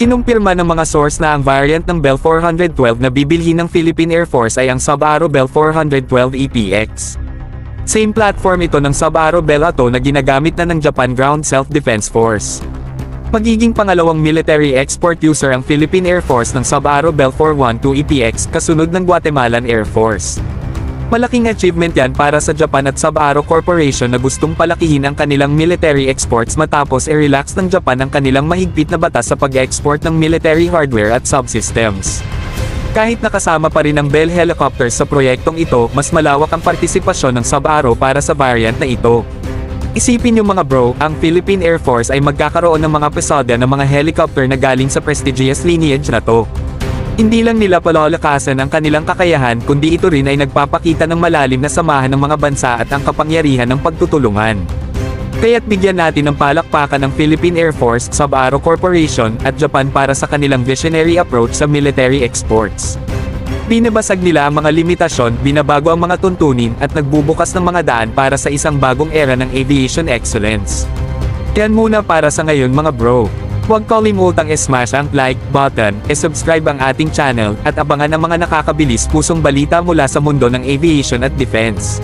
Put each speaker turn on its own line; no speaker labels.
Kinumpirma ng mga source na ang variant ng Bell 412 na bibilhin ng Philippine Air Force ay ang Sub-Aero Bell 412 EPX. Same platform ito ng Sub-Aero Bell Ato na ginagamit na ng Japan Ground Self-Defense Force. Magiging pangalawang military export user ang Philippine Air Force ng Sub-Aero Bell 412 EPX kasunod ng Guatemalan Air Force. Malaking achievement yan para sa Japan at Sub-Aero Corporation na gustong palakihin ang kanilang military exports matapos i-relax ng Japan ang kanilang mahigpit na batas sa pag-export ng military hardware at subsystems. Kahit nakasama pa rin ang Bell Helicopters sa proyektong ito, mas malawak ang partisipasyon ng Sub-Aero para sa variant na ito. Isipin niyo mga bro, ang Philippine Air Force ay magkakaroon ng mga episodya ng mga helicopter na galing sa prestigious lineage na to. Hindi lang nila palalakasan ang kanilang kakayahan kundi ito rin ay nagpapakita ng malalim na samahan ng mga bansa at ang kapangyarihan ng pagtutulungan. Kaya't bigyan natin ng palakpakan ng Philippine Air Force, Sub-Aero Corporation, at Japan para sa kanilang visionary approach sa military exports. Binabasag nila ang mga limitasyon, binabago ang mga tuntunin, at nagbubukas ng mga daan para sa isang bagong era ng aviation excellence. Yan muna para sa ngayon mga bro. Huwag kalimutang i-smash ang like button, subscribe ang ating channel, at abangan ang mga nakakabilis pusong balita mula sa mundo ng aviation at defense.